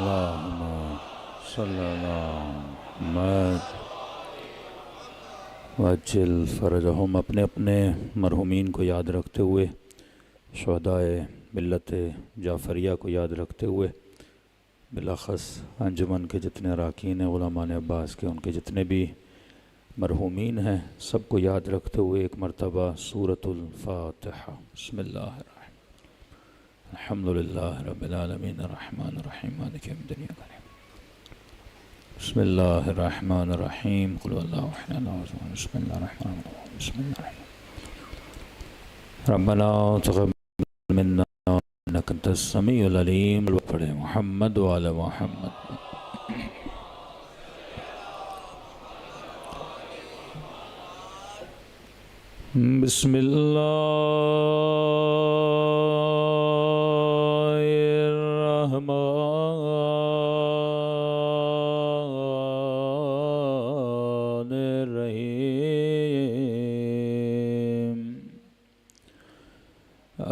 اللہم صلی اللہ محمد وعجل فرجہم۔ اپنے اپنے مرحومین کو یاد رکھتے ہوئے، شہدائے ملت جعفریہ کو یاد رکھتے ہوئے، بالاخص انجمن کے جتنے اراکین ہیں، علماء عباس کے، ان کے جتنے بھی مرحومین ہیں، سب کو یاد رکھتے ہوئے ایک مرتبہ سورۃ الفاتحہ۔ بسم اللہ الرحمن الرحیم۔ الحمدللہ رب العالمین الرحمن الرحیم مالک یوم الدین۔ بسم اللہ الرحمن الرحیم۔ قل اللہ احد اللہ الصمد۔ بسم اللہ الرحمن الرحیم۔ بسم اللہ الرحمن ربنا تقبل منا انک انت السمیع العلیم۔ پڑھے محمد وعلی محمد۔ بسم اللہ الرحمن الرحیم۔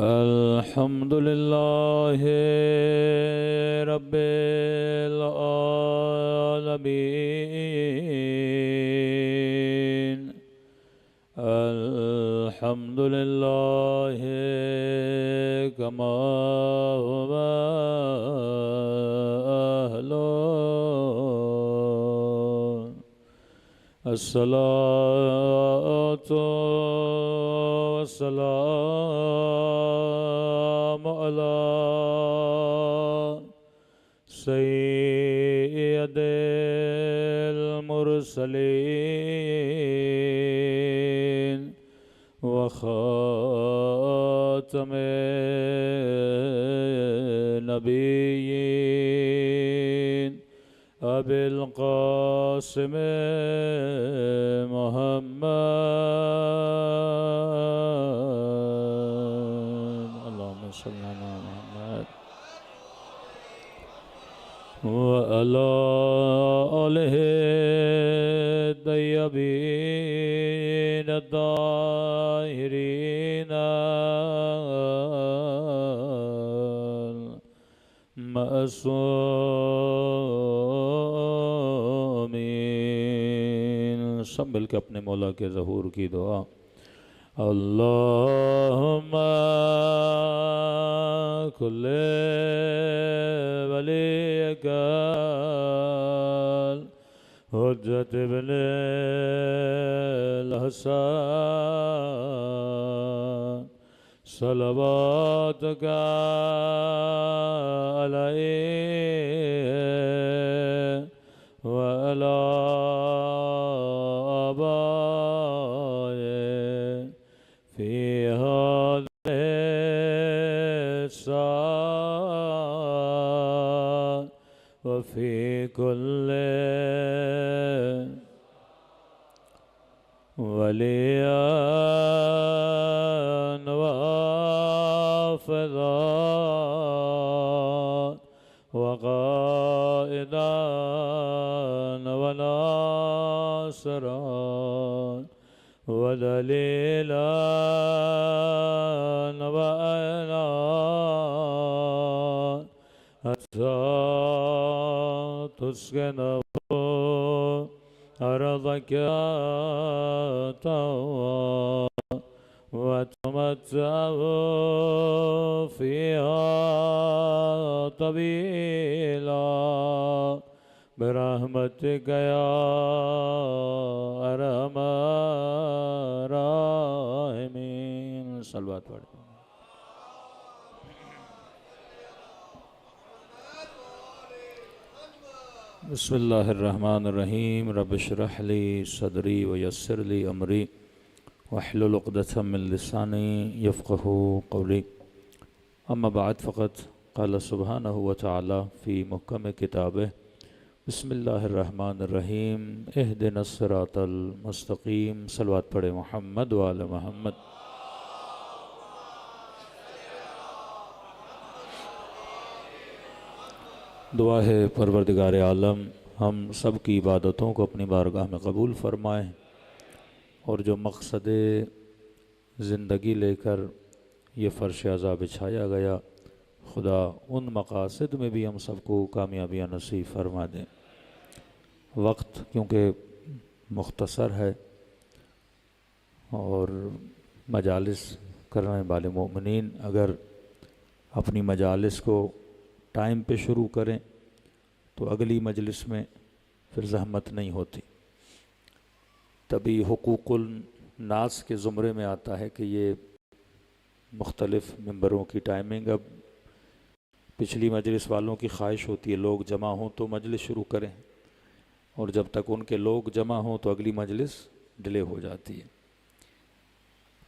الحمدللہ رب العالمین۔ الحمدللہ کما هو أهله۔ الصلاة والسلام على سيد المرسلين وخاتم النبيين أبي القاسم محمد، اللهم صل على محمد وعلى آله الطيبين الطاهرين المعصومين۔ سب مل کے اپنے مولا کے ظہور کی دعا۔ اللہم کل ولیک حجت ابن الحسن صلواتک علیہ وعلی آبائه فی هذه الساعة وفي كل وليا وحافظا وقائدا وناصرا ودليلا وعينا حتى تسكنه أرضك طوعا وتمتعه فيها طويلا برحمتك يا أرحم الراحمين۔ صلوات پڑھیں۔ بسم اللہ الرحمن الرحیم۔ رب اشرح لی صدری ویسر لی امری واحلل عقدۃ من لسانی یفقہوا قولی۔ اما بعد فقط قال سبحانہ وتعالی فی محکم کتابہ بسم اللہ الرحمن الرحیم اہدنا الصراط المستقیم۔ صلوات پڑھے محمد وعلی محمد۔ دعا ہے پروردگار عالم ہم سب کی عبادتوں کو اپنی بارگاہ میں قبول فرمائیں، اور جو مقصد زندگی لے کر یہ فرش عزا بچھایا گیا، خدا ان مقاصد میں بھی ہم سب کو کامیابیاں نصیب فرما دیں۔ وقت کیونکہ مختصر ہے اور مجالس کرنے والے مومنین اگر اپنی مجالس کو ٹائم پہ شروع کریں تو اگلی مجلس میں پھر زحمت نہیں ہوتی۔ تبھی حقوق الناس کے زمرے میں آتا ہے کہ یہ مختلف ممبروں کی ٹائمنگ، اب پچھلی مجلس والوں کی خواہش ہوتی ہے لوگ جمع ہوں تو مجلس شروع کریں، اور جب تک ان کے لوگ جمع ہوں تو اگلی مجلس ڈیلے ہو جاتی ہے۔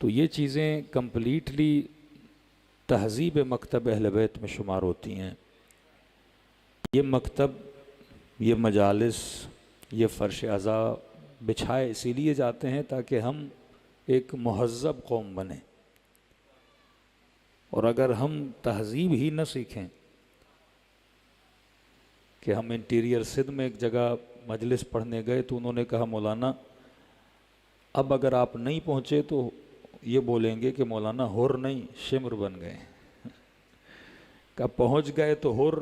تو یہ چیزیں کمپلیٹلی تہذیب مکتب اہل بیت میں شمار ہوتی ہیں۔ یہ مکتب، یہ مجالس، یہ فرش عزا بچھائے اسی لیے جاتے ہیں تاکہ ہم ایک مہذب قوم بنیں، اور اگر ہم تہذیب ہی نہ سیکھیں کہ ہم انٹیریئر سندھ میں ایک جگہ مجلس پڑھنے گئے تو انہوں نے کہا مولانا اب اگر آپ نہیں پہنچے تو یہ بولیں گے کہ مولانا ہور نہیں شمر بن گئے، کہ پہنچ گئے تو ہور،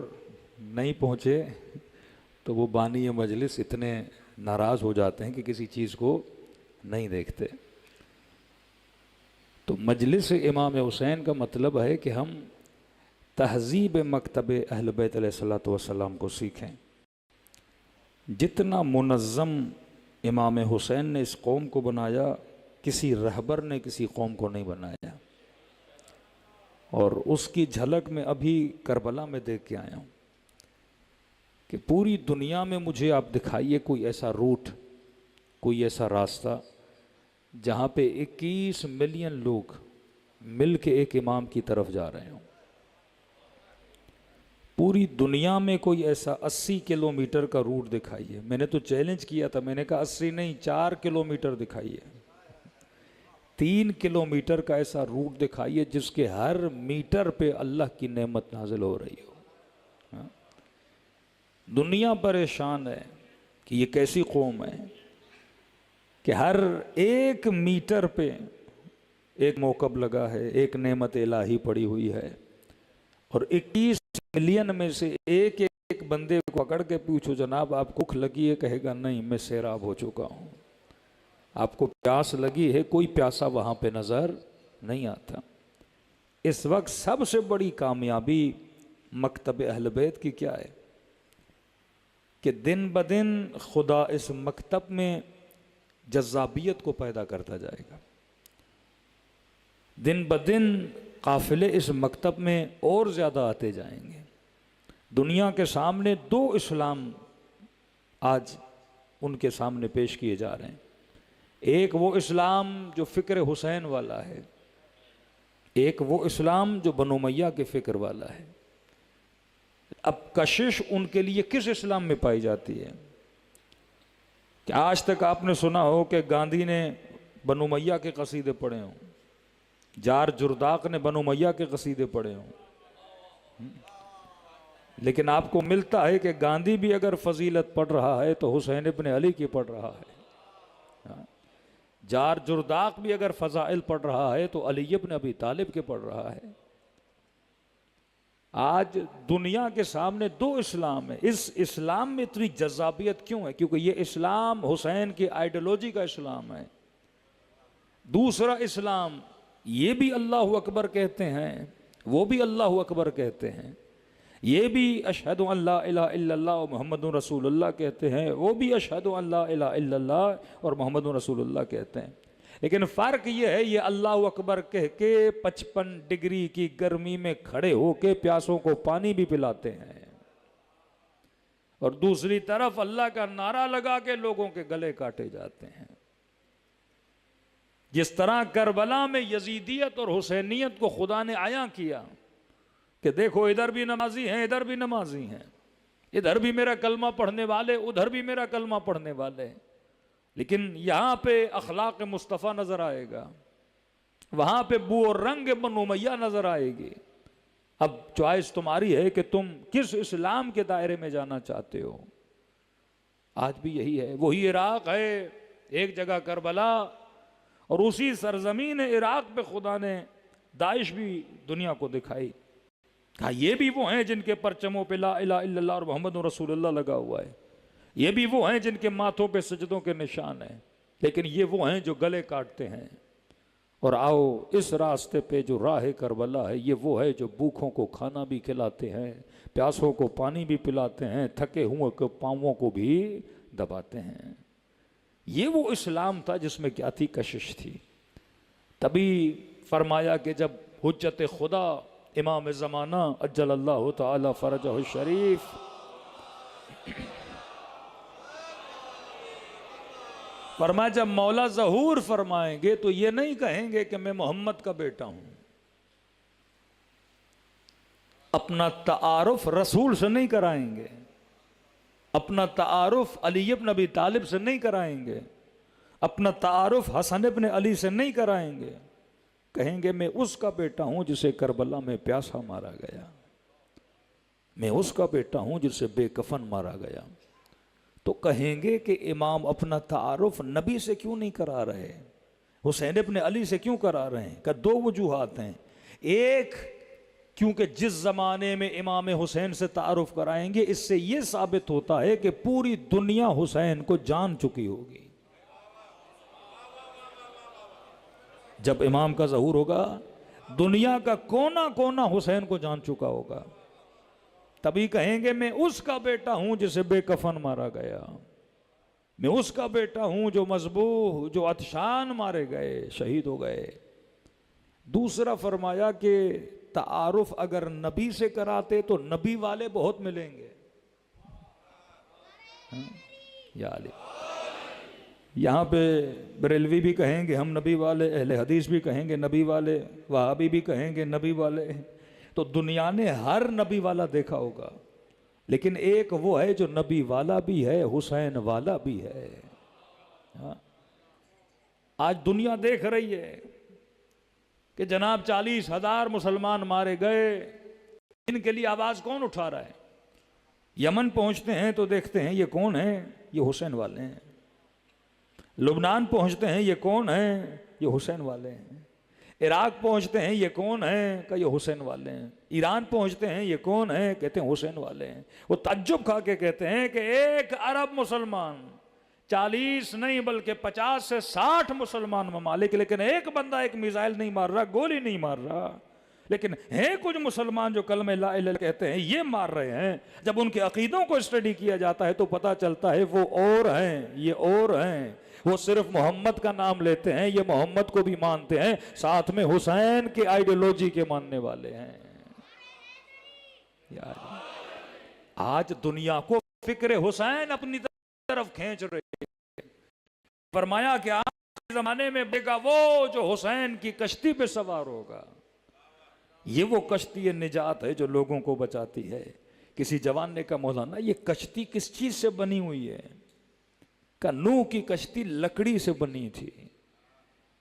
نہیں پہنچے تو وہ بانی مجلس اتنے ناراض ہو جاتے ہیں کہ کسی چیز کو نہیں دیکھتے۔ تو مجلس امام حسین کا مطلب ہے کہ ہم تہذیب مکتب اہل بیت علیہ السلام کو سیکھیں۔ جتنا منظم امام حسین نے اس قوم کو بنایا، کسی رہبر نے کسی قوم کو نہیں بنایا، اور اس کی جھلک میں ابھی کربلا میں دیکھ کے آیا ہوں کہ پوری دنیا میں مجھے آپ دکھائیے کوئی ایسا روٹ، کوئی ایسا راستہ جہاں پہ 21 ملین لوگ مل کے ایک امام کی طرف جا رہے ہوں۔ پوری دنیا میں کوئی ایسا 80 کلومیٹر کا روٹ دکھائیے۔ میں نے تو چیلنج کیا تھا، میں نے کہا 80 نہیں 4 کلومیٹر دکھائیے، 3 کلومیٹر کا ایسا روٹ دکھائیے جس کے ہر میٹر پہ اللہ کی نعمت نازل ہو رہی ہو۔ دنیا پریشان ہے کہ یہ کیسی قوم ہے کہ ہر ایک میٹر پہ ایک موقب لگا ہے، ایک نعمت الہی پڑی ہوئی ہے، اور 21 ملین میں سے ایک ایک بندے کو پکڑ کے پوچھو جناب آپ کو بھوک لگی ہے، کہے گا نہیں میں سیراب ہو چکا ہوں۔ آپ کو پیاس لگی ہے، کوئی پیاسا وہاں پہ نظر نہیں آتا۔ اس وقت سب سے بڑی کامیابی مکتب اہل بیت کی کیا ہے کہ دن بدن خدا اس مکتب میں جذابیت کو پیدا کرتا جائے گا۔ دن بدن قافلے اس مکتب میں اور زیادہ آتے جائیں گے۔ دنیا کے سامنے 2 اسلام آج ان کے سامنے پیش کیے جا رہے ہیں۔ ایک وہ اسلام جو فکر حسین والا ہے، ایک وہ اسلام جو بنو امیہ کے فکر والا ہے۔ اب کشش ان کے لیے کس اسلام میں پائی جاتی ہے کہ آج تک آپ نے سنا ہو کہ گاندھی نے بنو امیہ کے قصیدے پڑھے ہوں، جار جرداق نے بنو امیہ کے قصیدے پڑھے ہوں، لیکن آپ کو ملتا ہے کہ گاندھی بھی اگر فضیلت پڑھ رہا ہے تو حسین ابن علی کی پڑھ رہا ہے، جار جرداق بھی اگر فضائل پڑھ رہا ہے تو علی ابن ابی طالب کے پڑھ رہا ہے۔ آج دنیا کے سامنے 2 اسلام ہیں۔ اس اسلام میں اتنی جذابیت کیوں ہے؟ کیونکہ یہ اسلام حسین کی آئیڈیالوجی کا اسلام ہے۔ دوسرا اسلام یہ بھی اللہ اکبر کہتے ہیں، وہ بھی اللہ اکبر کہتے ہیں، یہ بھی اشہد ان لا الہ الا اللہ محمد رسول اللہ کہتے ہیں، وہ بھی اشہد ان لا الہ الا اللہ اور محمد رسول اللہ کہتے ہیں، لیکن فرق یہ ہے یہ اللہ اکبر کہہ کے 55 ڈگری کی گرمی میں کھڑے ہو کے پیاسوں کو پانی بھی پلاتے ہیں، اور دوسری طرف اللہ کا نعرہ لگا کے لوگوں کے گلے کاٹے جاتے ہیں۔ جس طرح کربلا میں یزیدیت اور حسینیت کو خدا نے عیاں کیا کہ دیکھو ادھر بھی نمازی ہیں، ادھر بھی نمازی ہیں، ادھر بھی میرا کلمہ پڑھنے والے، ادھر بھی میرا کلمہ پڑھنے والے، لیکن یہاں پہ اخلاق مصطفیٰ نظر آئے گا، وہاں پہ بو اور رنگ بنو امیہ نظر آئے گی۔ اب چوائس تمہاری ہے کہ تم کس اسلام کے دائرے میں جانا چاہتے ہو۔ آج بھی یہی ہے، وہی عراق ہے، ایک جگہ کربلا، اور اسی سرزمین عراق پہ خدا نے داعش بھی دنیا کو دکھائی کہا یہ بھی وہ ہیں جن کے پرچموں پہ لا الہ الا اللہ اور محمد رسول اللہ لگا ہوا ہے، یہ بھی وہ ہیں جن کے ماتھوں پہ سجدوں کے نشان ہیں، لیکن یہ وہ ہیں جو گلے کاٹتے ہیں۔ اور آؤ اس راستے پہ جو راہ کربلا ہے، یہ وہ ہے جو بھوکھوں کو کھانا بھی کھلاتے ہیں، پیاسوں کو پانی بھی پلاتے ہیں، تھکے ہوئے کے پاؤں کو بھی دباتے ہیں۔ یہ وہ اسلام تھا جس میں کیا تھی؟ کشش تھی۔ تبھی فرمایا کہ جب حجت خدا امام زمانہ اجل اللہ تعالی فرجہ الشریف فرمایا جب مولا ظہور فرمائیں گے تو یہ نہیں کہیں گے کہ میں محمد کا بیٹا ہوں، اپنا تعارف رسول سے نہیں کرائیں گے، اپنا تعارف علی ابن ابی طالب سے نہیں کرائیں گے، اپنا تعارف حسن ابن علی سے نہیں کرائیں گے، کہیں گے میں اس کا بیٹا ہوں جسے کربلا میں پیاسا مارا گیا، میں اس کا بیٹا ہوں جسے بے کفن مارا گیا۔ تو کہیں گے کہ امام اپنا تعارف نبی سے کیوں نہیں کرا رہے، حسین ابن علی سے کیوں کرا رہے ہیں؟ کہ دو وجوہات ہیں، ایک کیونکہ جس زمانے میں امام حسین سے تعارف کرائیں گے اس سے یہ ثابت ہوتا ہے کہ پوری دنیا حسین کو جان چکی ہوگی۔ جب امام کا ظہور ہوگا دنیا کا کونا کونا حسین کو جان چکا ہوگا، تبھی کہیں گے میں اس کا بیٹا ہوں جسے بے کفن مارا گیا، میں اس کا بیٹا ہوں جو مذبوح، جو عطشان مارے گئے، شہید ہو گئے۔ دوسرا فرمایا کہ تعارف اگر نبی سے کراتے تو نبی والے بہت ملیں گے۔ یا علی، یہاں پہ بریلوی بھی کہیں گے ہم نبی والے، اہل حدیث بھی کہیں گے نبی والے، وہابی بھی کہیں گے نبی والے۔ تو دنیا نے ہر نبی والا دیکھا ہوگا، لیکن ایک وہ ہے جو نبی والا بھی ہے، حسین والا بھی ہے۔ آج دنیا دیکھ رہی ہے کہ جناب 40,000 مسلمان مارے گئے، ان کے لیے آواز کون اٹھا رہا ہے؟ یمن پہنچتے ہیں تو دیکھتے ہیں یہ کون ہیں؟ یہ حسین والے ہیں۔ لبنان پہنچتے ہیں یہ کون ہیں؟ یہ حسین والے ہیں۔ عراق پہنچتے ہیں یہ کون ہیں؟ کہ یہ حسین والے ہیں۔ ایران پہنچتے ہیں یہ کون ہیں؟ کہتے ہیں حسین والے ہیں۔ وہ تعجب کھا کے کہتے ہیں کہ ایک عرب مسلمان 40 نہیں بلکہ 50 سے 60 مسلمان ممالک، لیکن ایک بندہ ایک میزائل نہیں مار رہا، گولی نہیں مار رہا، لیکن ہیں کچھ مسلمان جو کلمہ لا الہ کہتے ہیں یہ مار رہے ہیں۔ جب ان کے عقیدوں کو اسٹڈی کیا جاتا ہے تو پتہ چلتا ہے وہ اور ہیں، یہ اور ہیں۔ وہ صرف محمد کا نام لیتے ہیں، یہ محمد کو بھی مانتے ہیں، ساتھ میں حسین کی آئیڈیولوجی کے ماننے والے ہیں۔ آج دنیا کو فکر حسین اپنی طرف کھینچ رہے ہیں۔ فرمایا کہ آج کے زمانے میں بے گا وہ جو حسین کی کشتی پہ سوار ہوگا۔ یہ وہ کشتی نجات ہے جو لوگوں کو بچاتی ہے۔ کسی جوان نے کہا مولانا یہ کشتی کس چیز سے بنی ہوئی ہے؟ کہ نوح کی کشتی لکڑی سے بنی تھی،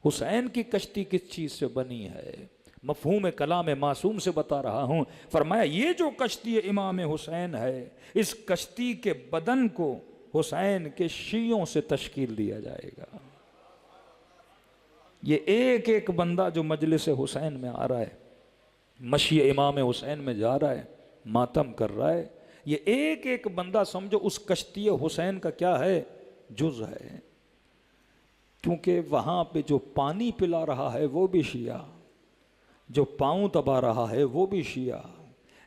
حسین کی کشتی کس چیز سے بنی ہے؟ مفہوم کلام معصوم سے بتا رہا ہوں۔ فرمایا یہ جو کشتی امام حسین ہے، اس کشتی کے بدن کو حسین کے شیعوں سے تشکیل دیا جائے گا۔ یہ ایک ایک بندہ جو مجلس حسین میں آ رہا ہے، مشی امام حسین میں جا رہا ہے، ماتم کر رہا ہے، یہ ایک ایک بندہ سمجھو اس کشتی حسین کا کیا ہے؟ جز ہے۔ کیونکہ وہاں پہ جو پانی پلا رہا ہے وہ بھی شیعہ، جو پاؤں دبا رہا ہے وہ بھی شیعہ،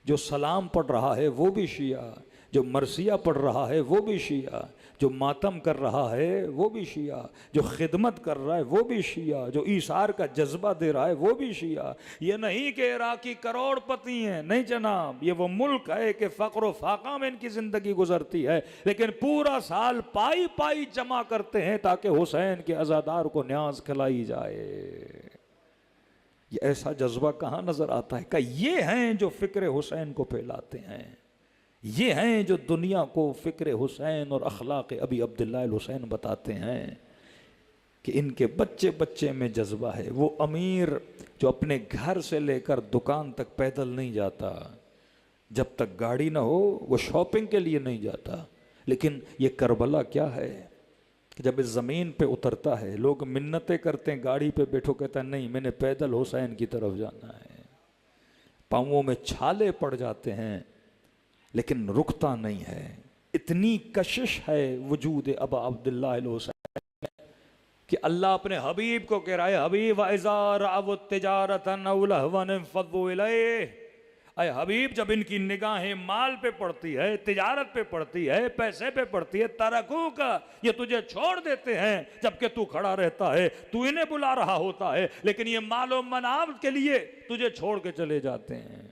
جو سلام پڑھ رہا ہے وہ بھی شیعہ، جو مرثیہ پڑھ رہا ہے وہ بھی شیعہ، جو ماتم کر رہا ہے وہ بھی شیعہ، جو خدمت کر رہا ہے وہ بھی شیعہ، جو ایثار کا جذبہ دے رہا ہے وہ بھی شیعہ۔ یہ نہیں کہ عراقی کروڑ پتی ہیں، نہیں جناب، یہ وہ ملک ہے کہ فقر و فاقہ میں ان کی زندگی گزرتی ہے، لیکن پورا سال پائی پائی جمع کرتے ہیں تاکہ حسین کے عزادار کو نیاز کھلائی جائے۔ یہ ایسا جذبہ کہاں نظر آتا ہے؟ کہ یہ ہیں جو فکر حسین کو پھیلاتے ہیں، یہ ہیں جو دنیا کو فکر حسین اور اخلاق ابی عبداللہ الحسین بتاتے ہیں کہ ان کے بچے بچے میں جذبہ ہے۔ وہ امیر جو اپنے گھر سے لے کر دکان تک پیدل نہیں جاتا، جب تک گاڑی نہ ہو وہ شاپنگ کے لیے نہیں جاتا، لیکن یہ کربلا کیا ہے کہ جب اس زمین پہ اترتا ہے لوگ منتیں کرتے ہیں گاڑی پہ بیٹھو، کہتا ہے نہیں میں نے پیدل حسین کی طرف جانا ہے۔ پاؤں میں چھالے پڑ جاتے ہیں لیکن رکتا نہیں ہے. اتنی کشش ہے وجود ابا عبداللہ الحسین کہ اللہ اپنے حبیب کو کہہ رہا ہے حبیب وَإِذَا رَأَوُا التِّجَارَةَ أَوْ لَهْوًا انفَضُّوا إِلَيْهِ. اے حبیب جب ان کی نگاہیں مال پہ پڑتی ہے، تجارت پہ پڑتی ہے، پیسے پہ پڑتی ہے، ترکو کا یہ تجھے چھوڑ دیتے ہیں جبکہ تو کھڑا رہتا ہے، تو انہیں بلا رہا ہوتا ہے، لیکن یہ مال و منافع کے لیے تجھے چھوڑ کے چلے جاتے ہیں.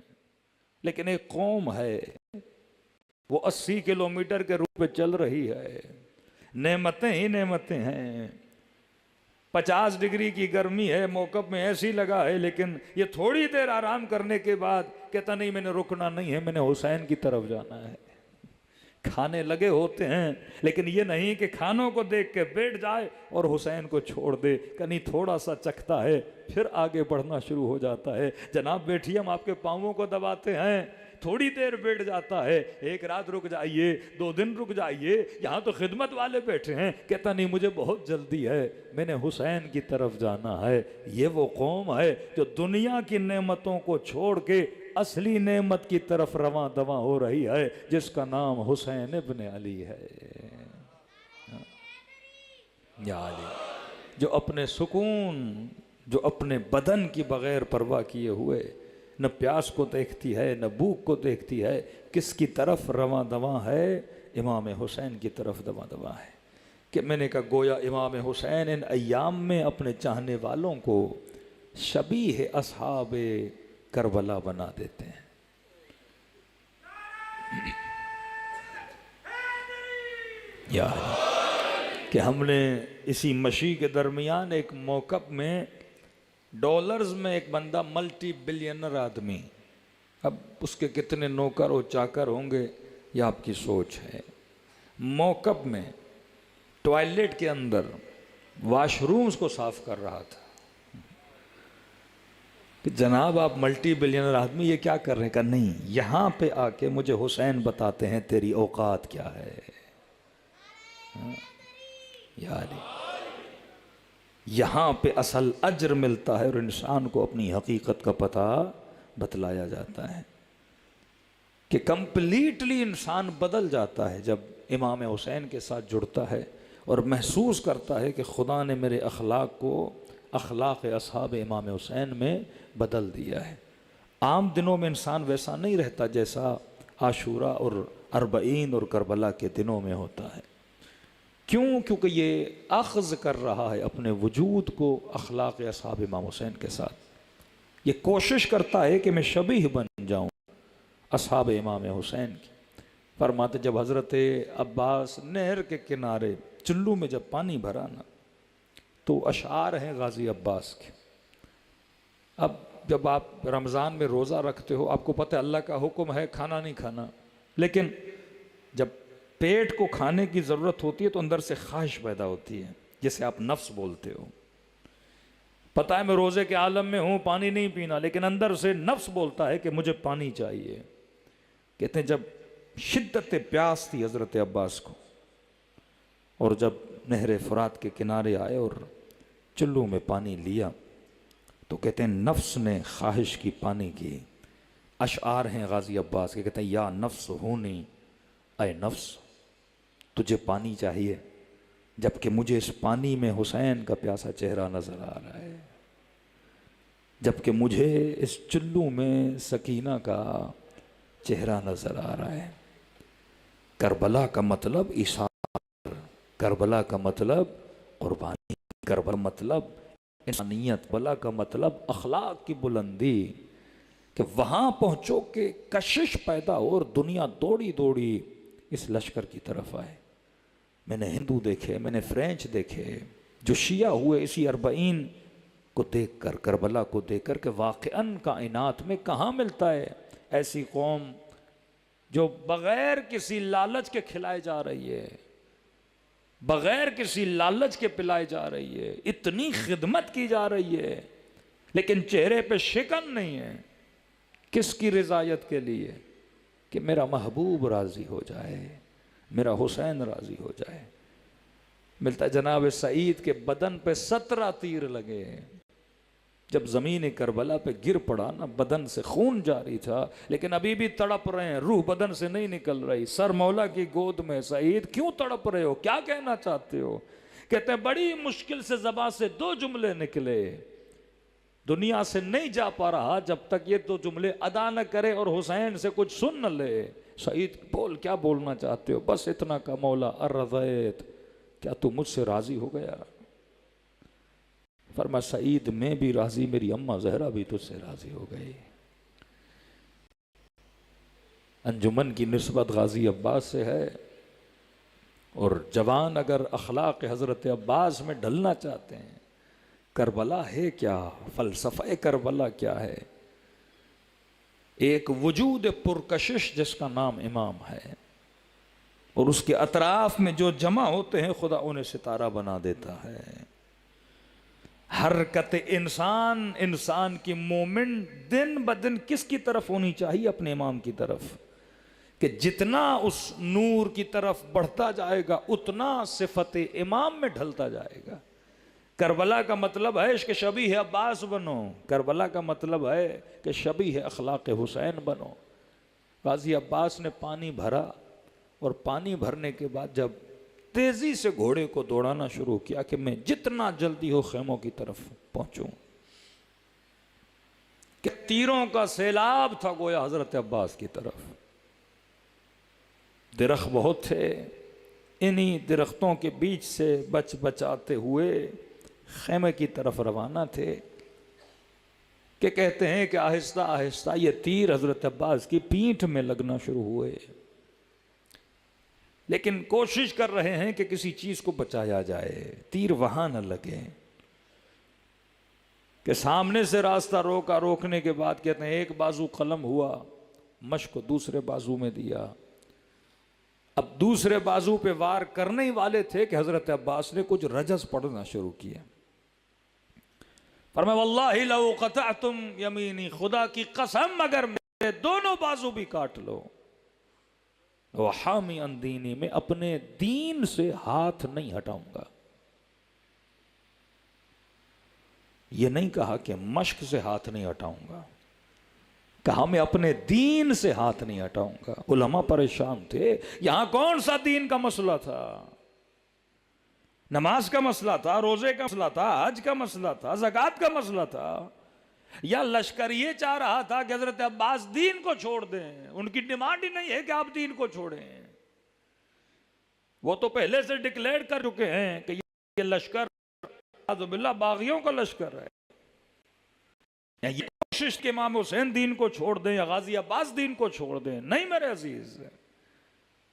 لیکن ایک قوم ہے وہ 80 کلومیٹر کے روٹ پہ چل رہی ہے، نعمتیں ہی نعمتیں ہیں. 50 ڈگری کی گرمی ہے، موقف میں ایسی لگا ہے، لیکن یہ تھوڑی دیر آرام کرنے کے بعد کہتا نہیں میں نے رکنا نہیں ہے، میں نے حسین کی طرف جانا ہے. کھانے لگے ہوتے ہیں لیکن یہ نہیں کہ کھانوں کو دیکھ کے بیٹھ جائے اور حسین کو چھوڑ دے، کنی تھوڑا سا چکھتا ہے پھر آگے بڑھنا شروع ہو جاتا ہے. جناب بیٹھیے ہم آپ کے پاؤں کو دباتے ہیں، تھوڑی دیر بیٹھ جاتا ہے، ایک رات رک جائیے، 2 دن رک جائیے، یہاں تو خدمت والے بیٹھے ہیں، کہتا نہیں مجھے بہت جلدی ہے، میں نے حسین کی طرف جانا ہے. یہ وہ قوم ہے جو دنیا کی نعمتوں کو چھوڑ کے اصلی نعمت کی طرف رواں دواں ہو رہی ہے، جس کا نام حسین ابن علی ہے. یا علی جو اپنے سکون، جو اپنے بدن کی بغیر پرواہ کیے ہوئے نہ پیاس کو دیکھتی ہے نہ بھوک کو دیکھتی ہے، کس کی طرف رواں دواں ہے؟ امام حسین کی طرف رواں دواں ہے. کہ میں نے کہا گویا امام حسین ان ایام میں اپنے چاہنے والوں کو شبیہ اصحاب کربلا بنا دیتے ہیں. یا کہ ہم نے اسی مشی کے درمیان ایک موقف میں ڈالرز میں ایک بندہ ملٹی بلینر آدمی، اب اس کے کتنے نوکر و چاکر ہوں گے یہ آپ کی سوچ ہے، موقف میں ٹوائلٹ کے اندر واش رومز کو صاف کر رہا تھا. کہ جناب آپ ملٹی بلینر آدمی یہ کیا کر رہے ہیں؟ کہ نہیں یہاں پہ آ کے مجھے حسین بتاتے ہیں تیری اوقات کیا ہے. یا علی یہاں پہ اصل اجر ملتا ہے اور انسان کو اپنی حقیقت کا پتہ بتلایا جاتا ہے کہ کمپلیٹلی انسان بدل جاتا ہے جب امام حسین کے ساتھ جڑتا ہے اور محسوس کرتا ہے کہ خدا نے میرے اخلاق کو اخلاق اصحاب امام حسین میں بدل دیا ہے. عام دنوں میں انسان ویسا نہیں رہتا جیسا عاشورہ اور اربعین اور کربلا کے دنوں میں ہوتا ہے. کیوں؟ کیونکہ یہ اخذ کر رہا ہے اپنے وجود کو اخلاق اصحاب امام حسین کے ساتھ. یہ کوشش کرتا ہے کہ میں شبیہ بن جاؤں اصحاب امام حسین کی. فرماتے جب حضرت عباس نہر کے کنارے چلو میں جب پانی بھرا نا تو اشعار ہیں غازی عباس کے. اب جب آپ رمضان میں روزہ رکھتے ہو آپ کو پتہ ہے اللہ کا حکم ہے کھانا نہیں کھانا، لیکن جب پیٹ کو کھانے کی ضرورت ہوتی ہے تو اندر سے خواہش پیدا ہوتی ہے جسے آپ نفس بولتے ہو. پتہ ہے میں روزے کے عالم میں ہوں پانی نہیں پینا، لیکن اندر سے نفس بولتا ہے کہ مجھے پانی چاہیے. کہتے ہیں جب شدت پیاس تھی حضرت عباس کو اور جب نہر فرات کے کنارے آئے اور چلو میں پانی لیا تو کہتے ہیں نفس نے خواہش کی پانی کی. اشعار ہیں غازی عباس کے، کہتے ہیں یا نفس ہونی، اے نفس تجھے پانی چاہیے جبکہ مجھے اس پانی میں حسین کا پیاسا چہرہ نظر آ رہا ہے، جبکہ مجھے اس چلو میں سکینہ کا چہرہ نظر آ رہا ہے. کربلا کا مطلب ایثار، کربلا کا مطلب قربانی، کربلا مطلب انسانیت، کربلا کا مطلب اخلاق کی بلندی. کہ وہاں پہنچو کہ کشش پیدا ہو اور دنیا دوڑی دوڑی اس لشکر کی طرف آئے. میں نے ہندو دیکھے، میں نے فرینچ دیکھے جو شیعہ ہوئے اسی اربعین کو دیکھ کر، کربلا کو دیکھ کر کہ واقعاً کائنات میں کہاں ملتا ہے ایسی قوم جو بغیر کسی لالچ کے کھلائے جا رہی ہے، بغیر کسی لالچ کے پلائے جا رہی ہے، اتنی خدمت کی جا رہی ہے لیکن چہرے پہ شکن نہیں ہے. کس کی رضایت کے لیے؟ کہ میرا محبوب راضی ہو جائے، میرا حسین راضی ہو جائے. ملتا ہے جناب سعید کے بدن پہ 17 تیر لگے، جب زمین کربلا پہ گر پڑا نا، بدن سے خون جاری تھا لیکن ابھی بھی تڑپ رہے ہیں، روح بدن سے نہیں نکل رہی، سر مولا کی گود میں۔ سعید کیوں تڑپ رہے ہو، کیا کہنا چاہتے ہو؟ کہتے ہیں بڑی مشکل سے زبان سے 2 جملے نکلے، دنیا سے نہیں جا پا رہا جب تک یہ 2 جملے ادا نہ کرے اور حسین سے کچھ سن نہ لے۔ سعید بول، کیا بولنا چاہتے ہو؟ بس اتنا کا مولا ارضیت، کیا تو مجھ سے راضی ہو گیا؟ فرمایا سعید میں بھی راضی، میری اماں زہرا بھی تجھ سے راضی ہو گئی۔ انجمن کی نسبت غازی عباس سے ہے، اور جوان اگر اخلاق حضرت عباس میں ڈھلنا چاہتے ہیں، کربلا ہے کیا، فلسفہ کربلا کیا ہے؟ ایک وجود پرکشش جس کا نام امام ہے، اور اس کے اطراف میں جو جمع ہوتے ہیں خدا انہیں ستارہ بنا دیتا ہے۔ حرکت انسان کی مومنٹ دن بدن کس کی طرف ہونی چاہیے؟ اپنے امام کی طرف، کہ جتنا اس نور کی طرف بڑھتا جائے گا اتنا صفت امام میں ڈھلتا جائے گا۔ کربلا کا مطلب ہے عشق شبیہ عباس بنو، کربلا کا مطلب ہے کہ شبیہ اخلاق حسین بنو۔ غازی عباس نے پانی بھرا، اور پانی بھرنے کے بعد جب تیزی سے گھوڑے کو دوڑانا شروع کیا کہ میں جتنا جلدی ہو خیموں کی طرف پہنچوں، کہ تیروں کا سیلاب تھا گویا حضرت عباس کی طرف۔ درخت بہت تھے، انہی درختوں کے بیچ سے بچاتے ہوئے خیمے کی طرف روانہ تھے، کہ کہتے ہیں کہ آہستہ آہستہ یہ تیر حضرت عباس کی پیٹھ میں لگنا شروع ہوئے، لیکن کوشش کر رہے ہیں کہ کسی چیز کو بچایا جائے، تیر وہاں نہ لگے۔ کہ سامنے سے راستہ روکا، روکنے کے بعد کہتے ہیں ایک بازو قلم ہوا، مشق کو دوسرے بازو میں دیا۔ اب دوسرے بازو پہ وار کرنے ہی والے تھے کہ حضرت عباس نے کچھ رجز پڑھنا شروع کیا۔ فرمایا واللہ لو قطعتم یمینی، خدا کی قسم اگر میرے دونوں بازو بھی کاٹ لو، وحامی ان دینی، میں اپنے دین سے ہاتھ نہیں ہٹاؤں گا۔ یہ نہیں کہا کہ مشق سے ہاتھ نہیں ہٹاؤں گا، کہا میں اپنے دین سے ہاتھ نہیں ہٹاؤں گا۔ علماء پریشان تھے، یہاں کون سا دین کا مسئلہ تھا؟ نماز کا مسئلہ تھا، روزے کا مسئلہ تھا، حج کا مسئلہ تھا، زکوٰۃ کا مسئلہ تھا، یا لشکر یہ چاہ رہا تھا کہ حضرت عباس دین کو چھوڑ دیں؟ ان کی ڈیمانڈ ہی نہیں ہے کہ آپ دین کو چھوڑیں، وہ تو پہلے سے ڈکلیئر کر چکے ہیں کہ یہ لشکر اعوذ باللہ باغیوں کا لشکر ہے۔ یا یہ کوشش کہ امام حسین دین کو چھوڑ دیں یا غازی عباس دین کو چھوڑ دیں، نہیں میرے عزیز۔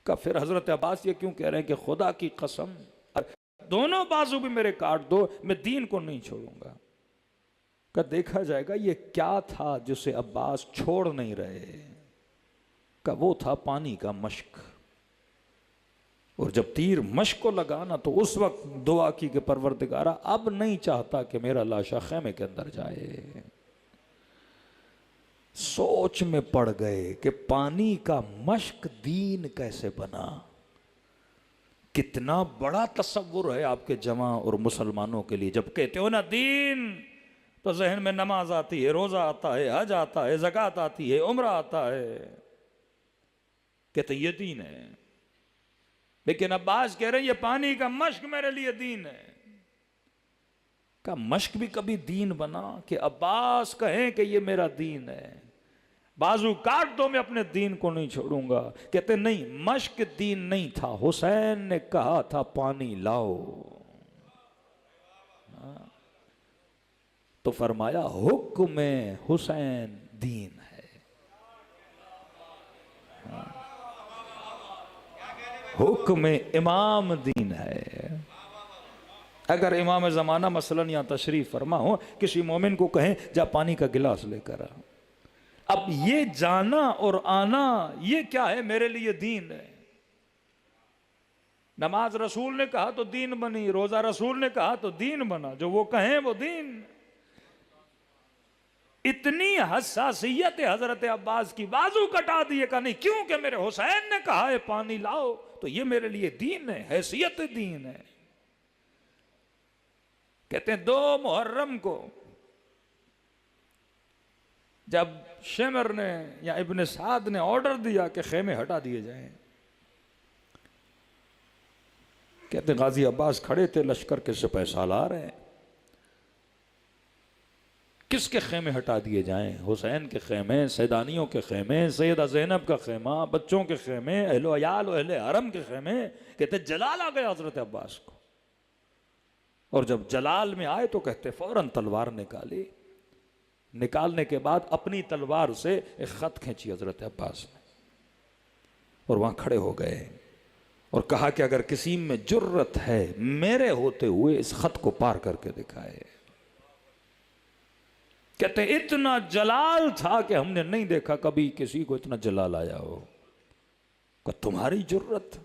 کہ پھر حضرت عباس یہ کیوں کہہ رہے ہیں کہ خدا کی قسم دونوں بازو بھی میرے کاٹ دو، میں دین کو نہیں چھوڑوں گا۔ کہ دیکھا جائے گا یہ کیا تھا جسے عباس چھوڑ نہیں رہے، کہ وہ تھا پانی کا مشق۔ اور جب تیر مشق کو لگانا تو اس وقت دعا کی کہ پروردگارہ اب نہیں چاہتا کہ میرا لاشا خیمے کے اندر جائے۔ سوچ میں پڑ گئے کہ پانی کا مشق دین کیسے بنا۔ کتنا بڑا تصور ہے آپ کے جماع اور مسلمانوں کے لیے، جب کہتے ہو نا دین تو ذہن میں نماز آتی ہے، روزہ آتا ہے، حج آتا ہے، زکوٰۃ آتی ہے، عمرہ آتا ہے، کہتے یہ دین ہے۔ لیکن عباس کہہ رہے ہیں یہ پانی کا مشق میرے لیے دین ہے۔ کا مشق بھی کبھی دین بنا کہ عباس کہیں کہ یہ میرا دین ہے، بازو کاٹ دو میں اپنے دین کو نہیں چھوڑوں گا؟ کہتے نہیں، مشق دین نہیں تھا، حسین نے کہا تھا پانی لاؤ، تو فرمایا حکم حسین دین ہے، حکم امام دین ہے۔ اگر امام زمانہ مثلاً یہاں تشریف فرما ہو، کسی مومن کو کہیں جا پانی کا گلاس لے کر آ، اب یہ جانا اور آنا یہ کیا ہے؟ میرے لیے دین ہے۔ نماز رسول نے کہا تو دین بنی، روزہ رسول نے کہا تو دین بنا، جو وہ کہیں وہ دین۔ اتنی حساسیت حضرت عباس کی، بازو کٹا دیے کا نہیں، کیوں کہ میرے حسین نے کہا ہے پانی لاؤ تو یہ میرے لیے دین ہے، حیثیت دین ہے۔ کہتے ہیں 2 محرم کو جب شمر نے یا ابن سعد نے آرڈر دیا کہ خیمے ہٹا دیے جائیں، کہتے ہیں غازی عباس کھڑے تھے، لشکر کے سپہ سالار ہیں، کس کے خیمے ہٹا دیے جائیں؟ حسین کے خیمے، سیدانیوں کے خیمے، سیدہ زینب کا خیمہ، بچوں کے خیمے، اہل و عیال و اہل حرم کے خیمے۔ کہتے جلال آ گیا حضرت عباس کو، اور جب جلال میں آئے تو کہتے فوراً تلوار نکالی، نکالنے کے بعد اپنی تلوار سے ایک خط کھینچی حضرت عباس نے، اور وہاں کھڑے ہو گئے اور کہا کہ اگر کسی میں جرت ہے میرے ہوتے ہوئے اس خط کو پار کر کے دکھائے۔ کہتے اتنا جلال تھا کہ ہم نے نہیں دیکھا کبھی کسی کو اتنا جلال آیا ہو۔ کہ تمہاری جرت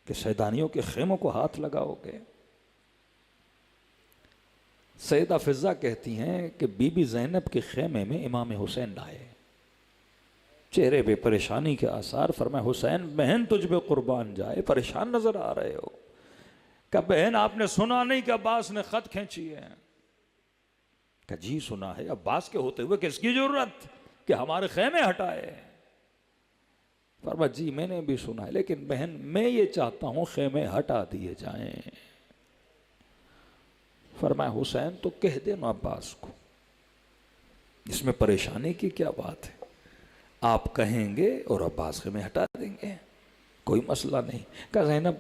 کہ سیدانیوں کے خیموں کو ہاتھ لگاؤ گے؟ سیدہ فضہ کہتی ہیں کہ بی بی زینب کے خیمے میں امام حسین آئے، چہرے پہ پریشانی کے آثار، فرمایا حسین بہن تجھ پہ قربان جائے، پریشان نظر آ رہے ہو۔ کہ بہن آپ نے سنا نہیں کہ عباس نے خط کھینچی ہے؟ کہ جی سنا ہے، عباس کے ہوتے ہوئے کس کی ضرورت کہ ہمارے خیمے ہٹائے؟ فرمایا جی میں نے بھی سنا ہے، لیکن بہن میں یہ چاہتا ہوں خیمے ہٹا دیے جائیں۔ فرمایا حسین تو کہہ دینا عباس کو، اس میں پریشانی کی کیا بات ہے؟ آپ کہیں گے اور عباس خیمے ہٹا دیں گے، کوئی مسئلہ نہیں۔ کہا زینب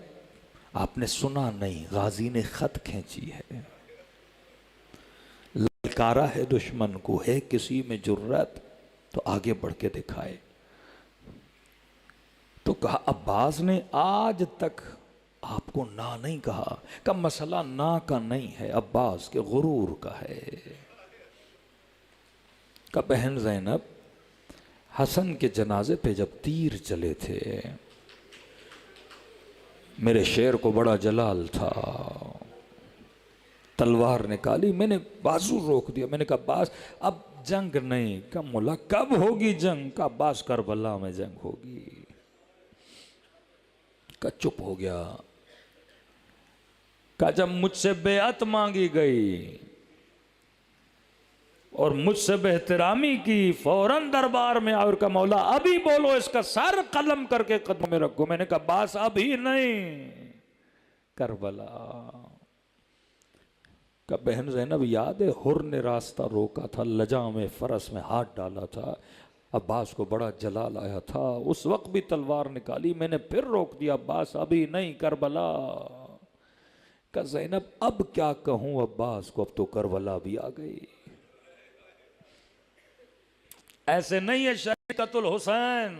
آپ نے سنا نہیں، غازی نے خط کھینچی ہے، للکارا ہے دشمن کو، ہے کسی میں جرت تو آگے بڑھ کے دکھائے۔ تو کہا عباس نے آج تک آپ کو نہ نہیں کہا؟ کہ مسئلہ نہ کا نہیں ہے، عباس کے غرور کا ہے۔ کہ بہن زینب حسن کے جنازے پہ جب تیر چلے تھے میرے شیر کو بڑا جلال تھا، تلوار نکالی، میں نے بازو روک دیا، میں نے کہا عباس اب جنگ نہیں۔ کہ مولا کب ہوگی جنگ؟ کہ عباس کربلا میں جنگ ہوگی۔ کہ چپ ہو گیا۔ کہ جب مجھ سے بیعت مانگی گئی اور مجھ سے بہترامی کی، فوراً دربار میں اور کہا مولا ابھی بولو، اس کا سر قلم کر کے قدم میں رکھو۔ میں نے کہا عباس ابھی نہیں، کربلا۔ کہ بہن زینب یاد ہے حر نے راستہ روکا تھا، لجام میں فرس میں ہاتھ ڈالا تھا، عباس کو بڑا جلال آیا تھا، اس وقت بھی تلوار نکالی، میں نے پھر روک دیا، عباس ابھی نہیں، کربلا۔ کہ زینب اب کیا کہوں عباس کو، اب تو کربلا بھی آ گئی۔ ایسے نہیں ہے شریعت الحسین،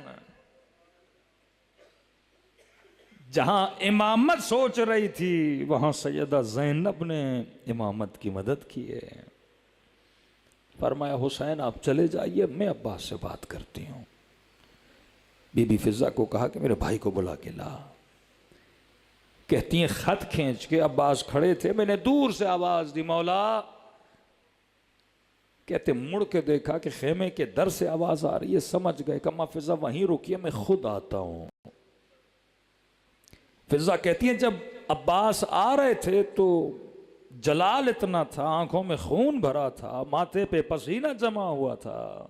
جہاں امامت سوچ رہی تھی وہاں سیدہ زینب نے امامت کی مدد کی ہے۔ فرمایا حسین آپ چلے جائیے، میں عباس سے بات کرتی ہوں۔ بی بی فضہ کو کہا کہ میرے بھائی کو بلا کے لا۔ کہتی ہیں خط کھینچ کے عباس کھڑے تھے، میں نے دور سے آواز دی مولا۔ کہتے مڑ کے دیکھا کہ خیمے کے در سے آواز آ رہی ہے، سمجھ گئے کہ ماں فضہ وہیں رکیے میں خود آتا ہوں۔ فضہ کہتی ہیں جب عباس آ رہے تھے تو جلال اتنا تھا، آنکھوں میں خون بھرا تھا، ماتھے پہ پسینہ جمع ہوا تھا،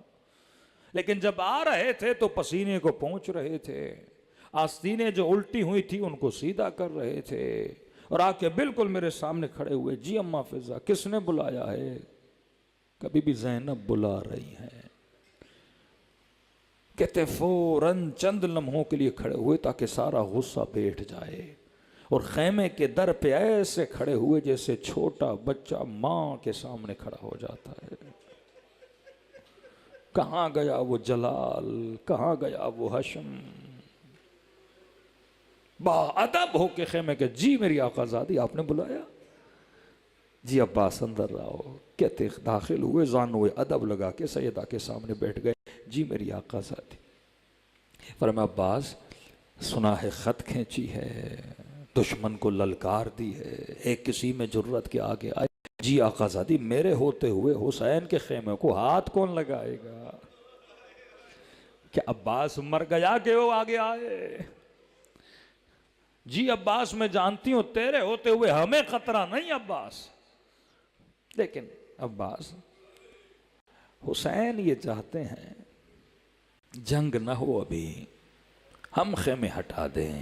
لیکن جب آ رہے تھے تو پسینے کو پہنچ رہے تھے، آستینیں جو الٹی ہوئی تھی ان کو سیدھا کر رہے تھے، اور آ کے بالکل میرے سامنے کھڑے ہوئے۔ جی اماں فضہ کس نے بلایا ہے؟ کبھی بھی زینب بلا رہی ہیں۔ کہتے فوراً چند لمحوں کے لیے کھڑے ہوئے تاکہ سارا غصہ بیٹھ جائے، اور خیمے کے در پہ ایسے کھڑے ہوئے جیسے چھوٹا بچہ ماں کے سامنے کھڑا ہو جاتا ہے۔ کہاں گیا وہ جلال، کہاں گیا وہ حشم؟ با ادب ہو کے خیمے کے، جی میری آقا زادی آپ نے بلایا؟ جی عباس اندر رہو۔ کہتے داخل ہوئے، زانوے ادب لگا کے سیدہ کے سامنے بیٹھ گئے، جی میری آقا زادی۔ فرمایا عباس سنا ہے خط کھینچی ہے، دشمن کو للکار دی ہے، ایک کسی میں جرت کے آگے آئے۔ جی آقا زادی میرے ہوتے ہوئے حسین کے خیمے کو ہاتھ کون لگائے گا؟ کیا عباس مر گیا کہ وہ آگے آئے؟ جی عباس میں جانتی ہوں تیرے ہوتے ہوئے ہمیں خطرہ نہیں عباس، لیکن عباس حسین یہ چاہتے ہیں جنگ نہ ہو ابھی، ہم خیمے ہٹا دیں۔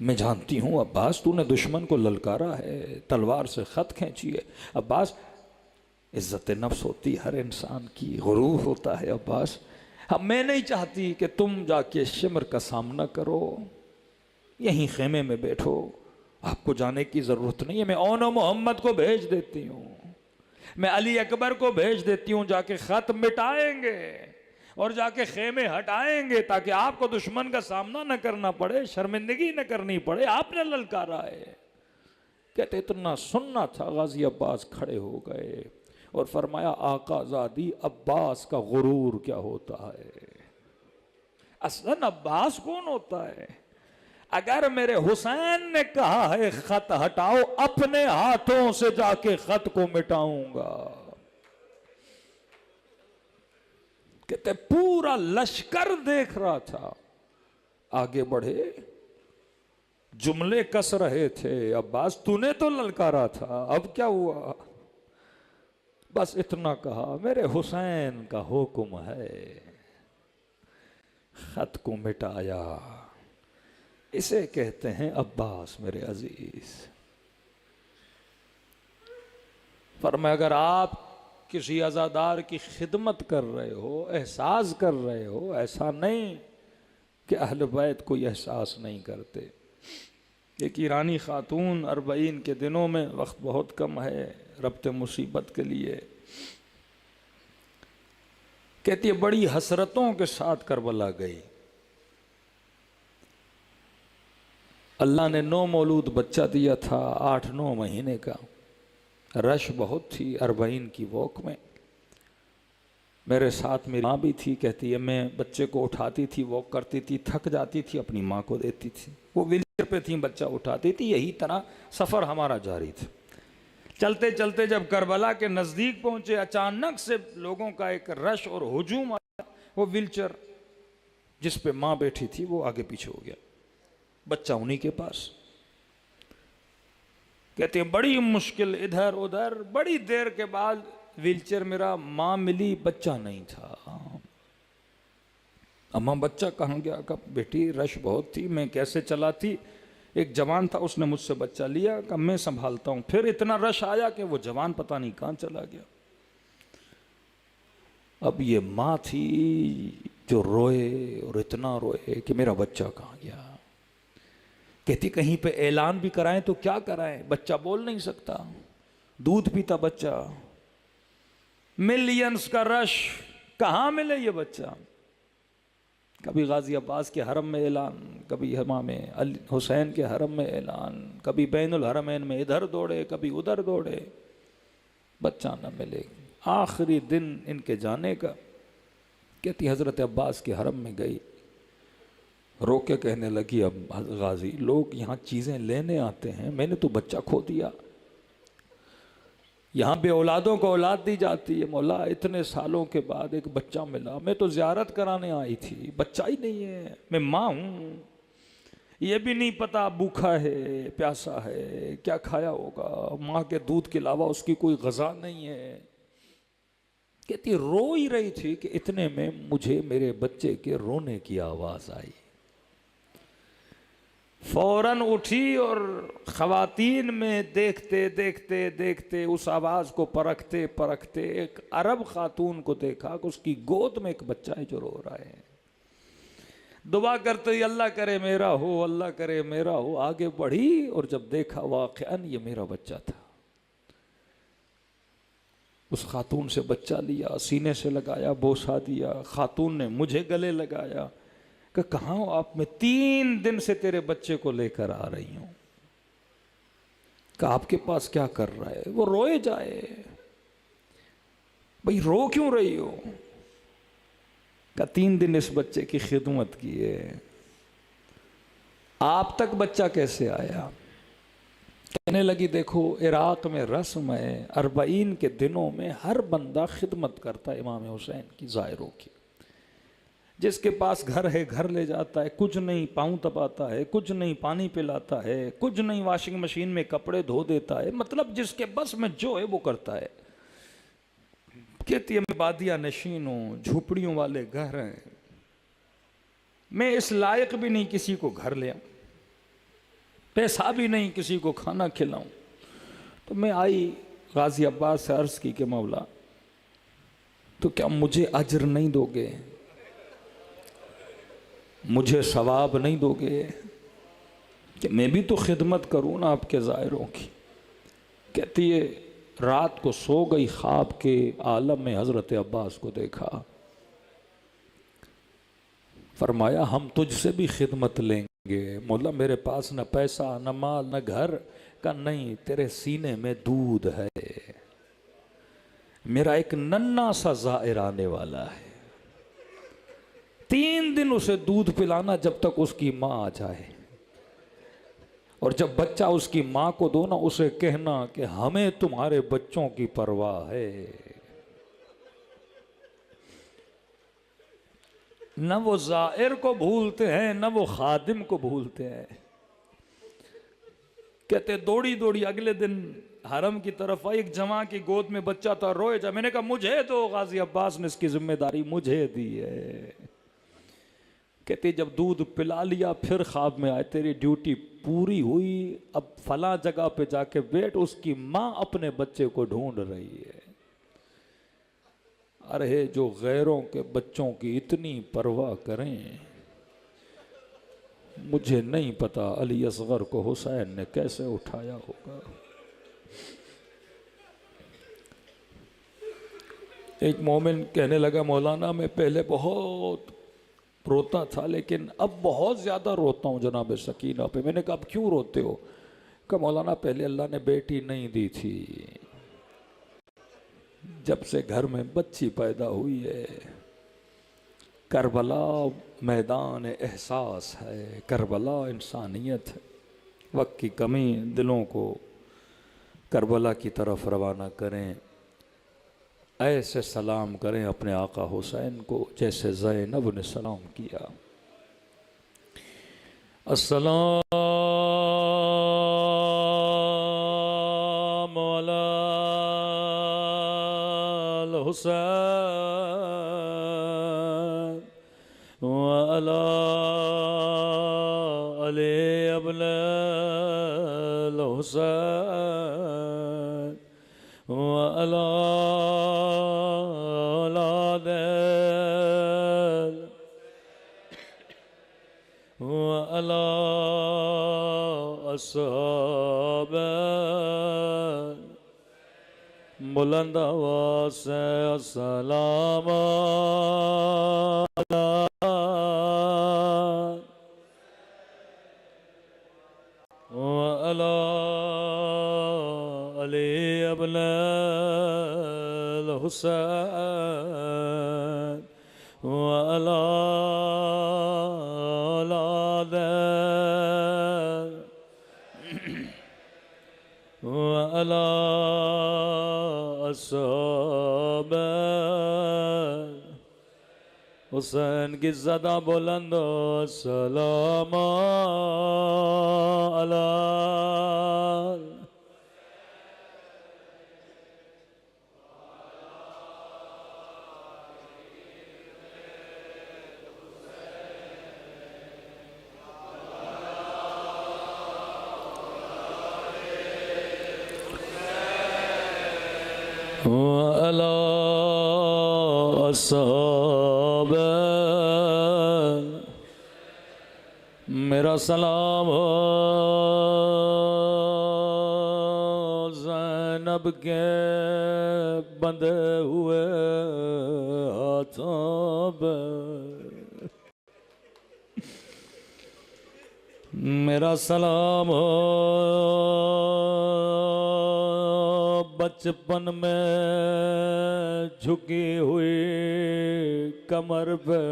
میں جانتی ہوں عباس تو نے دشمن کو للکارا ہے، تلوار سے خط کھینچی ہے۔ عباس عزت نفس ہوتی ہر انسان کی، غرور ہوتا ہے عباس۔ اب میں نہیں چاہتی کہ تم جا کے شمر کا سامنا کرو، یہیں خیمے میں بیٹھو، آپ کو جانے کی ضرورت نہیں ہے۔ میں اون و محمد کو بھیج دیتی ہوں، میں علی اکبر کو بھیج دیتی ہوں، جا کے خط مٹائیں گے اور جا کے خیمے ہٹائیں گے تاکہ آپ کو دشمن کا سامنا نہ کرنا پڑے، شرمندگی نہ کرنی پڑے۔ آپ نے للکارا ہے۔ کہتے اتنا سننا تھا، غازی عباس کھڑے ہو گئے اور فرمایا آقا زادی عباس کا غرور کیا ہوتا ہے؟ اصلاً عباس کون ہوتا ہے؟ اگر میرے حسین نے کہا ہے خط ہٹاؤ، اپنے ہاتھوں سے جا کے خط کو مٹاؤں گا۔ کہتے پورا لشکر دیکھ رہا تھا، آگے بڑھے، جملے کس رہے تھے، عباس تو نے تو للکارا تھا، اب کیا ہوا؟ بس اتنا کہا میرے حسین کا حکم ہے، خط کو مٹایا۔ اسے کہتے ہیں عباس میرے عزیز۔ فرمایا اگر آپ کسی عزادار کی خدمت کر رہے ہو، احساس کر رہے ہو، ایسا نہیں کہ اہل بیت کوئی احساس نہیں کرتے۔ ایک ایرانی خاتون 40 کے دنوں میں، وقت بہت کم ہے ربط مصیبت کے لیے، کہتی ہے بڑی حسرتوں کے ساتھ کربلا گئی۔ اللہ نے 9 مولود بچہ دیا تھا، 8-9 مہینے کا، رش بہت تھی 40 کی واک میں۔ میرے ساتھ میری ماں بھی تھی، کہتی ہے میں بچے کو اٹھاتی تھی، واک کرتی تھی، تھک جاتی تھی، اپنی ماں کو دیتی تھی، وہ ویل چیئر پہ تھی، بچہ اٹھاتی تھی، یہی طرح سفر ہمارا جاری تھا۔ چلتے چلتے جب کربلا کے نزدیک پہنچے، اچانک سے لوگوں کا ایک رش اور ہجوم آیا، وہ ویل چیئر جس پہ ماں بیٹھی تھی وہ آگے پیچھے ہو گیا، بچہ انہی کے پاس۔ کہتے ہیں بڑی مشکل ادھر ادھر، بڑی دیر کے بعد ویل چیئر میرا، ماں ملی، بچہ نہیں تھا۔ اماں بچہ کہاں گیا؟ کہ بیٹی رش بہت تھی، میں کیسے چلاتی، ایک جوان تھا اس نے مجھ سے بچہ لیا، کہ میں سنبھالتا ہوں، پھر اتنا رش آیا کہ وہ جوان پتہ نہیں کہاں چلا گیا۔ اب یہ ماں تھی جو روئے اور اتنا روئے کہ میرا بچہ کہاں گیا۔ کہتی کہیں پہ اعلان بھی کرائیں تو کیا کرائیں، بچہ بول نہیں سکتا، دودھ پیتا بچہ، ملینز کا رش، کہاں ملے یہ بچہ؟ کبھی غازی عباس کے حرم میں اعلان، کبھی امام حسین کے حرم میں اعلان، کبھی بین الحرمین میں ادھر دوڑے، کبھی ادھر دوڑے، بچہ نہ ملے۔ آخری دن ان کے جانے کا، کہتی حضرت عباس کے حرم میں گئی، رو کے کہنے لگی اب غازی لوگ یہاں چیزیں لینے آتے ہیں، میں نے تو بچہ کھو دیا، یہاں بے اولادوں کو اولاد دی جاتی ہے، مولا اتنے سالوں کے بعد ایک بچہ ملا، میں تو زیارت کرانے آئی تھی، بچہ ہی نہیں ہے، میں ماں ہوں، یہ بھی نہیں پتا بھوکا ہے پیاسا ہے کیا کھایا ہوگا، ماں کے دودھ کے علاوہ اس کی کوئی غذا نہیں ہے۔ کہتی رو ہی رہی تھی کہ اتنے میں مجھے میرے بچے کے رونے کی آواز آئی، فوراً اٹھی اور خواتین میں دیکھتے دیکھتے دیکھتے اس آواز کو پرکھتے پرکھتے ایک عرب خاتون کو دیکھا کہ اس کی گود میں ایک بچہ ہے جو رو رہا ہے۔ دعا کرتے اللہ کرے میرا ہو، اللہ کرے میرا ہو، آگے بڑھی اور جب دیکھا واقعاً یہ میرا بچہ تھا۔ اس خاتون سے بچہ لیا، سینے سے لگایا، بوسا دیا، خاتون نے مجھے گلے لگایا کہ کہاں ہو آپ؟ میں 3 دن سے تیرے بچے کو لے کر آ رہی ہوں، کہ آپ کے پاس کیا کر رہا ہے؟ وہ روئے جائے، بھئی رو کیوں رہی ہو؟ کہ 3 دن اس بچے کی خدمت کی ہے، آپ تک بچہ کیسے آیا؟ کہنے لگی دیکھو عراق میں رسم ہے، 40 کے دنوں میں ہر بندہ خدمت کرتا ہے امام حسین کی، زائروں کی، جس کے پاس گھر ہے گھر لے جاتا ہے، کچھ نہیں پاؤں دباتا ہے، کچھ نہیں پانی پلاتا ہے، کچھ نہیں واشنگ مشین میں کپڑے دھو دیتا ہے، مطلب جس کے بس میں جو ہے وہ کرتا ہے۔ کہتی ہے میں بادیہ نشین ہوں، جھوپڑیوں والے گھر ہیں، میں اس لائق بھی نہیں کسی کو گھر لے آؤں، پیسہ بھی نہیں کسی کو کھانا کھلاؤں. تو میں آئی غازی عباس سے عرض کی کہ مولا تو کیا مجھے اجر نہیں دو گے، مجھے ثواب نہیں دو گے کہ میں بھی تو خدمت کروں نا آپ کے زائروں کی. کہتی ہے رات کو سو گئی، خواب کے عالم میں حضرت عباس کو دیکھا، فرمایا ہم تجھ سے بھی خدمت لیں گے. مولا میرے پاس نہ پیسہ نہ مال نہ گھر کا، نہیں تیرے سینے میں دودھ ہے، میرا ایک ننھا سا زائر آنے والا ہے، 3 دن اسے دودھ پلانا جب تک اس کی ماں آ جائے، اور جب بچہ اس کی ماں کو دو نا اسے کہنا کہ ہمیں تمہارے بچوں کی پرواہ ہے. نہ وہ زائر کو بھولتے ہیں نہ وہ خادم کو بھولتے ہیں. کہتے دوڑی دوڑی اگلے دن حرم کی طرف آئی، ایک جوان کی گود میں بچہ تھا، روئے جا. میں نے کہا مجھے تو غازی عباس نے اس کی ذمہ داری مجھے دی ہے. کہتے جب دودھ پلا لیا پھر خواب میں آئے، تیری ڈیوٹی پوری ہوئی، اب فلاں جگہ پہ جا کے بیٹھ، اس کی ماں اپنے بچے کو ڈھونڈ رہی ہے. ارے جو غیروں کے بچوں کی اتنی پرواہ کریں، مجھے نہیں پتا علی اصغر کو حسین نے کیسے اٹھایا ہوگا. ایک مومن کہنے لگا مولانا میں پہلے بہت روتا تھا لیکن اب بہت زیادہ روتا ہوں جناب سکینہ پہ. میں نے کہا اب کیوں روتے ہو؟ کہ مولانا پہلے اللہ نے بیٹی نہیں دی تھی، جب سے گھر میں بچی پیدا ہوئی ہے. کربلا میدان احساس ہے، کربلا انسانیت ہے. وقت کی کمی، دلوں کو کربلا کی طرف روانہ کریں، ایسے سلام کریں اپنے آقا حسین کو جیسے زینب نے سلام کیا. السلام علی الحسین وعلی علی ابن الحسین وعلی اولاد وعلی اصحاب. بلند آواز سے السلام وعلی علی ابن الحسین وعلی اولاد وعلی اصحاب. حسین کی صدا بلند السلام علی وعلی اصحاب. میرا سلام ہو زینب کے بندھے ہوئے ہاتھوں پہ. میرا سلام ہو بچپن میں جھکی ہوئی کمر پہ.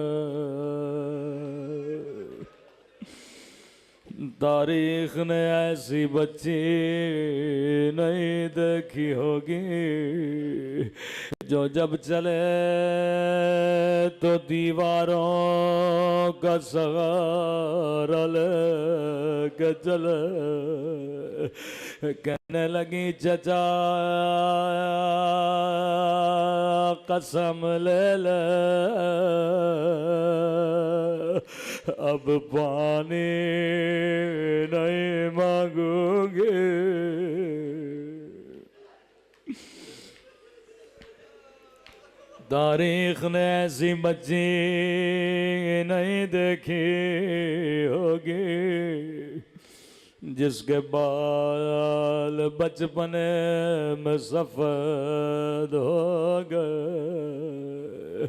تاریخ نے ایسی بچی نہیں دیکھی ہوگی جو جب چلے تو دیواروں کا سہارا لے کے چلے کہنے لگی چچا قسم لے لے اب پانی نہیں مانگوں گی تاریخ نے ایسی بچی نہیں دیکھی ہوگی جس کے بال بچپنے میں سفید ہو گئے